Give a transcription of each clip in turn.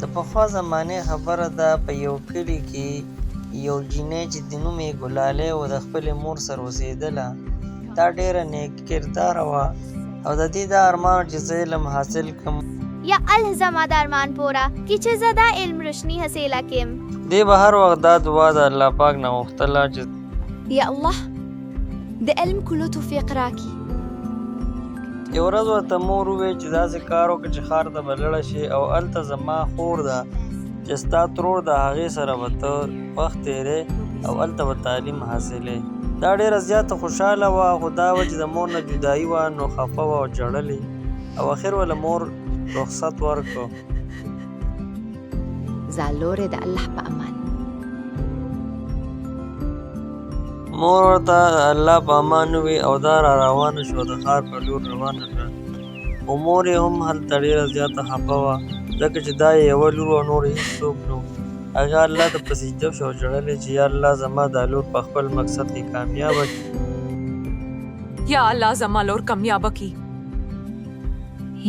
د پخوا زمانې خبره ده، په یو کلي کې یو جینۍ چې د نوم یې ګلالۍ و د خپلې مور سره اوسېدله. دا ډېره نیک کرداره وه او د دې دا ارمان چې زه علم حاصل کړم. یا الله زما د ارمان پوره کی چې زه دا علم روشني حاصله کړم. دې به هر وخت دا دعا د الله پاک نه غوښتله چې یا الله د علم کلو توفیق راکړي. یو ورځ ورته مور وویل چې داسې کار وکړه چې ښار ته به لاړه شي او هلته زما خور ده چې ستا ترور د هغې سره به ته وخت تېرې او هلته به تعلیم حاصلې. دا ډېره زیاته خوشحاله وه، خو دا وه چې د مور نه جدایي وه نو خفه وه او ژړلې او اخر وله مور رخصت ورکړو. زالورې د الله په امان. مور ورته الله په امان ووي او دا را روانه شوه، د ښار په لور روانه شوه. خو مور یې هم هلته ډېره زیاته خفه وه ځکه چې دا یې یوه لور وه، نور هېڅوک نه و. هغه الله ته په سجده شوه او ژړلې چې یا الله زما دا لور په خپل مقصد کې کامیابه کړي. یا الله زما لور کامیابه کړي.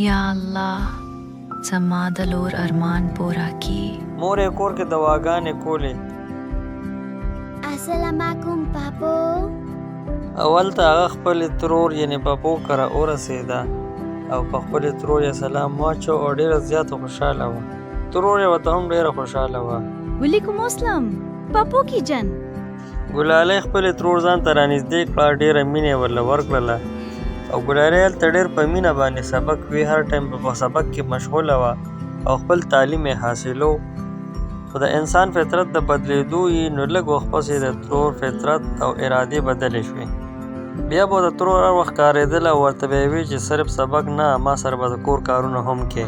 یا الله زما د لور ارمان پوره کړي. مور یې کور کې دواګانې کولې. السلام علیکم پاپو. اول ته هغه خپلې ترور یعنې پاپو کره ورسېده او په خپلې ترور یې سلام واچو او ډېره زیاته خوشحاله وه. ترور یې ورته هم ډېره خوشحاله وه. وعلیکم السلام پاپو کی جن. ګلالۍ خپلې ترور ځان ته رانږدې کړه، ډېره مینه یې ورله ورکړله او ګلالۍ هلته ډېر په مینه باندې سبق وی، هر ټایم په سبق کې مشغوله وه او خپل تعلیم یې حاصلو. خو د انسان فطرت د بدلېدو یې نو لږ وخت پسې د ترور فطرت او ارادې بدلې شوې. بیا به د ترور هر وخت کارېدله او ورته به یې وی چې صرف سبق نه، ما سره به د کور کارونه هم کې.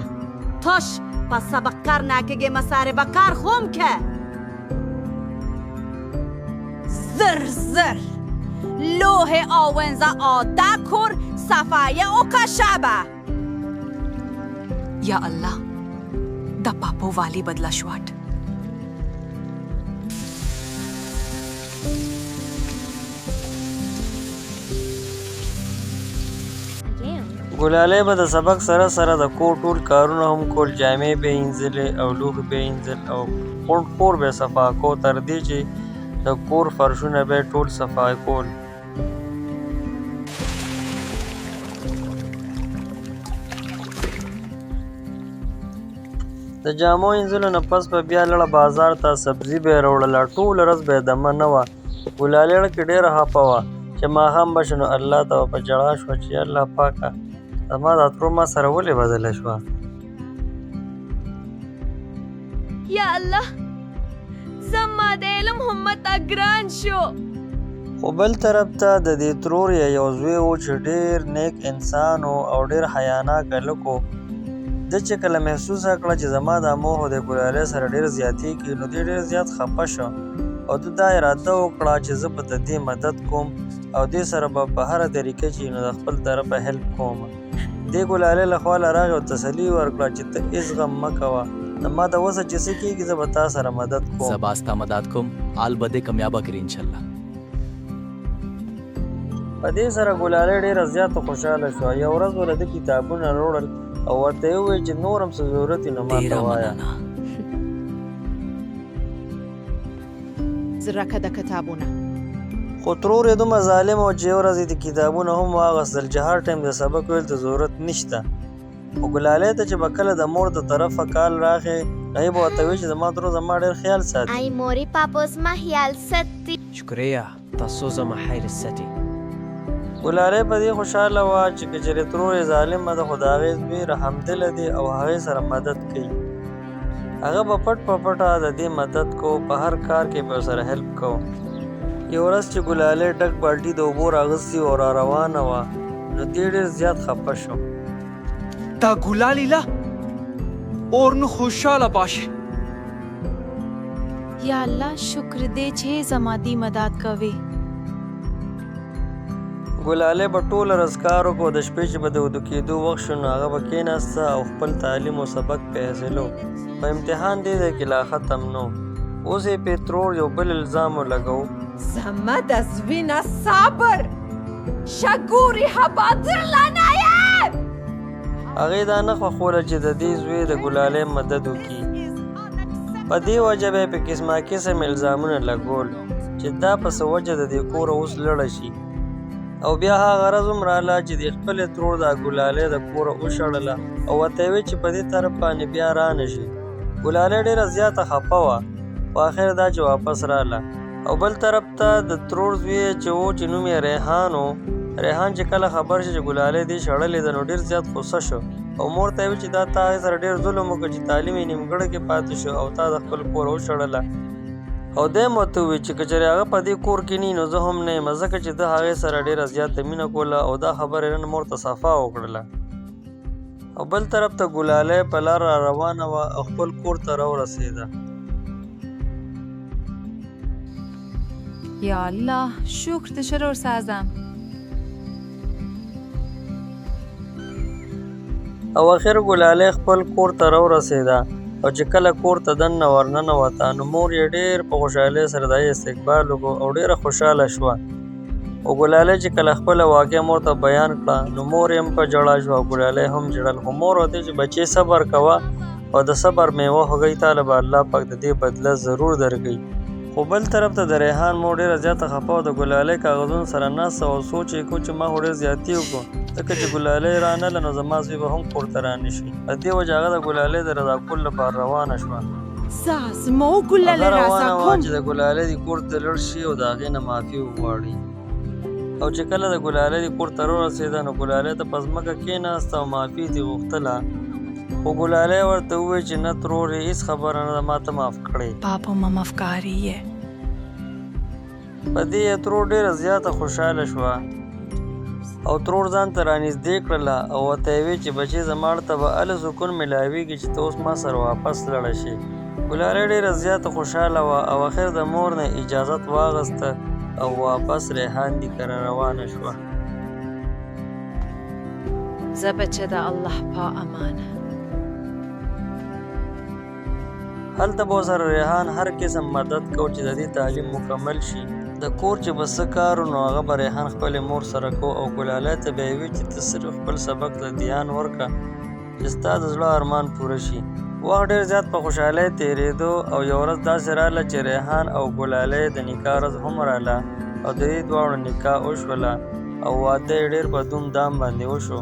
توش پس سبق کار نکگه مساره با کار خوم که زر زر لوح آونزا آده کر صفایه او کشبه. یا الله د پاپو والی بدلا شواټ. ګلالۍ به د سبق سره سره د کور ټول کارونه هم کول، جامې به یې اینځلې او لوښي به یې اینځل او کور به یې صفا کو، تر دې چې د کور فرشونه به یې ټول صفا کول. د جامو اینځلو نه پس به بیا لاړه بازار ته، سبزي به یې راوړله، ټوله ورځ به یې دمه نه وه. ګلالۍ کې ډېره خفه وه چې ماښام به شو نو الله ته به په ژړا شوه چې الله پاکه زما دا ترور ما سره ولې بدله شوه. یا الله زما د علم همت ګران شو. خو بل طرف ته د دې ترور یو زوی و چې ډېر نیک انسان و او ډېر حیاناک هلک و. ده چې کله محسوسه کړه چې زما دا موه د ګلالۍ سره ډېر زیاتېږي نو دې ډېر زیات خفه شو او ده دا اراده وکړه چې زه به د دې مدد کوم او دې سره به په هره طریقه چې نو د خپل طرفه هیلپ کوم. دې ګلالۍ له خوا له راغی او تسلي ورکړه چې ته هېڅ غم مه کوه، ما د وسه چې څه کېږي زه به تا سره مدد کوم. زه به ستا مدد کوم، آل به دې کامیابه کړي انشاءالله. په دې سره ګلالۍ ډېره زیاته خوشحاله شوه. یو ورځ ورله ده کتابونه راوړل او ورته یې وویل چې نور هم څه ضرورت وي نو ما ته وایه. زرکه د کتابونه خو ترور یې دومره ظالم و چې یو ورځ یې د کتابونه هم واغستل چې هر ټایم د سبق ویل ته ضرورت نشته. خو ګلالۍ ته چې به کله د مور د طرفه کال راغی هغې به ورته ویل چې زما ترور زما ډېر خیال ساتي. ای مورې پاپو زما خیال ساتي. شکریه تاسو زما خیر ساتي. ګلالۍ په دې خوشحاله وه چې که چېرې ترور یې ظالمه ده خو د هغې زوی رحمدله دی او هغې سره مدد کوي. هغه به پټ په پټه د دې مدد کو، په هر کار کې به ورسره هیلپ کو. یو ورځ چې ګلالۍ ډک بالټي د اوبو راغستې او را روانه وه نو دې ډېر زیات خفه شو. تا گلالیلا اور نو خوشحاله باشه. یا الله شکر دې چې زما دی مدد کوي. ګلالۍ به ټوله ورځ کار وکړو، د شپې چې به د ودو کېدو وخت شو نو هغه به کېناسته او خپل تعلیم او سبق پې حاصلو. په امتحان دې ځای کې لا ختم نو. اوس یې پې ترور یو بل الزام ولګو. زما د زوینه صبر شګوري هبادر لنایم. هغې دا نه خوښوله چې د دې زوی د ګلالۍ مدد وکړي په دې وجه به یې په قسمه قسم الزامونه لګول چې دا په څه وجه د دې کوره اوس لړه شي. او بیا هغه غرض هم راغله چې د خپلې ترور دا ګلالۍ د کوره وشړله او ورته یې ویل چې په دې طرف باندې بیا را نه شي. ګلالۍ ډېره زیاته خفه وه، په اخر دا چې واپس راغله. او بل طرف ته د ترور زوی چې و چې نوم یې ریحان و، ریحان چې کله خبر شي چې ګلالۍ دې شړلې ده نو ډېر زیات غوسه شو او مور ته یې ویل چې دا تا هغې سره ډېر ظلم وکړ چې تعلیم یې نیمګړی کې پاتې شو او تا د خپل کوره وشړله. او دی هم ورته وویل چې که چېرې هغه په دې کور کې نه وي نو زه هم نه یم، ځکه چې ده هغې سره ډېره زیاته مینه کوله او دا خبره یې نن مور ته صفا وکړله. او بل طرف ته ګلالۍ په لار را روانه وه او خپل کور ته راورسېده. یا الله شکر د شرور سازم. او اخر ګلالۍ خپل کور ته راورسېده او چې کله کور ته دننه ورننوته نو مور یې ډېر په خوشحالۍ سره د هغې استقبال وکړو او ډېره خوشحاله شوه. او ګلالۍ چې کله خپله واقعه مور ته بیان کړه نو مور یې هم په ژړا شوه او ګلالۍ هم ژړل. خو مور ورته چې بچې صبر کوه او د صبر میوه هغوی تاله به الله پاک د دې بدله ضرور درکوي. خو بل طرف ته د ریحان مور ډېره زیاته خفه او د ګلالۍ کاغذونو سره ناسته او سوچ یې کوو چې ما خو ډېر زیاتي وکړو ځکه چې ګلالۍ رانغله نو زما زوی به هم کور ته رانه شي. په دې وجه هغه د ګلالۍ د رضا کولو لپاره روانه شوه. زما وګلالۍ هغه روانه راسه وه کوم چې د ګلالۍ د کور ته لړ شي او د هغې نه معافي وغواړي. او چې کله د ګلالۍ د کور ته راورسېده نو ګلالۍ ته په ځمکه کېناسته او معافي دې غوښتله. خو ګلالۍ ورته وویل چې نه ترورې هېڅ خبره نه ده، ما ته معاف کړې. پاپا ماما افکاری ہے. په دې یې ترور ډېره زیاته خوشحاله شوه او ترور ځان ته رانږدې کړله او ورته یې ویل چې بچې زما ته به هله سکون میلاویږي چې ته اوس ما سره واپس لاړه شې. ګلالۍ ډېره زیاته خوشحاله وه او اخر د مور نه اجازت واخیسته او واپس ریحان دي کره روانه شوه. زه بچه د الله په امانه. هلته به ورسره ریحان هر قسم مدد کو چې د دې تعلیم مکمل شي. د کور چې به څه کار نو هغه به ریحان خپلې مور سره کو او ګلالۍ ته به یې ویل چې ته صرف خپل سبق ته دھیان ورکړه چې ستا د زړه ارمان پوره شي. وخت ډېر زیات په خوشحالۍ تېرېدو او یوه ورځ داسې راغله چې ریحان او ګلالۍ د نکاح ورځ هم راغله او د دې دواړو نکاح وشوله او واده یې ډېر په دوم دام باندې وشو.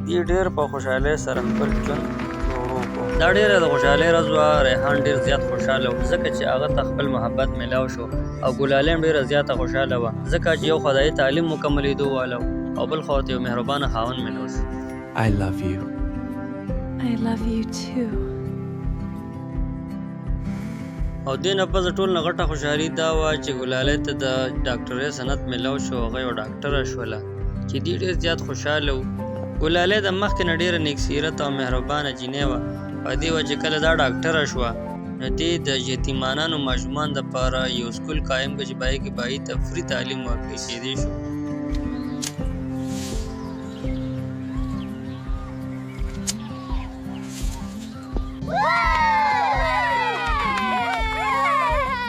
دې ډېر په خوشحالۍ سره خپل ژوند شروع کړو. دا ډېره د خوشحالۍ ورځ وه. ریحان ډېر زیات خوشحاله و ځکه چې هغه ته خپل محبت میلاو شو او ګلالۍ هم ډېره زیاته خوشحاله وه ځکه چې یو خدایي تعلیم مکملېدو واله او بل خوا ته یو مهربانه خاوند میلاو شو. I love you. I love you too. او دې نه پس ټول نه غټه خوشحالي دا وه چې ګلالۍ ته د ډاکټرۍ سند میلاو شو. هغه یو ډاکټره شوله چې دې ډېر زیات خوشحاله و. ګلالۍ د مخکې نه ډېره نیک سیرت او مهربانه جینۍ وه. په دې وجه کله دا ډاکټره شوه نو دې د یتیمانانو ماشومان دپاره یو سکول قایم کړ چې په هغې کې به هغوی ته فري تعلیم ورکړل کېدی شو.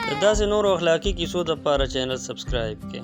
د داسې نورو اخلاقي کیسو دپاره چینل سبسکرایب کړئ.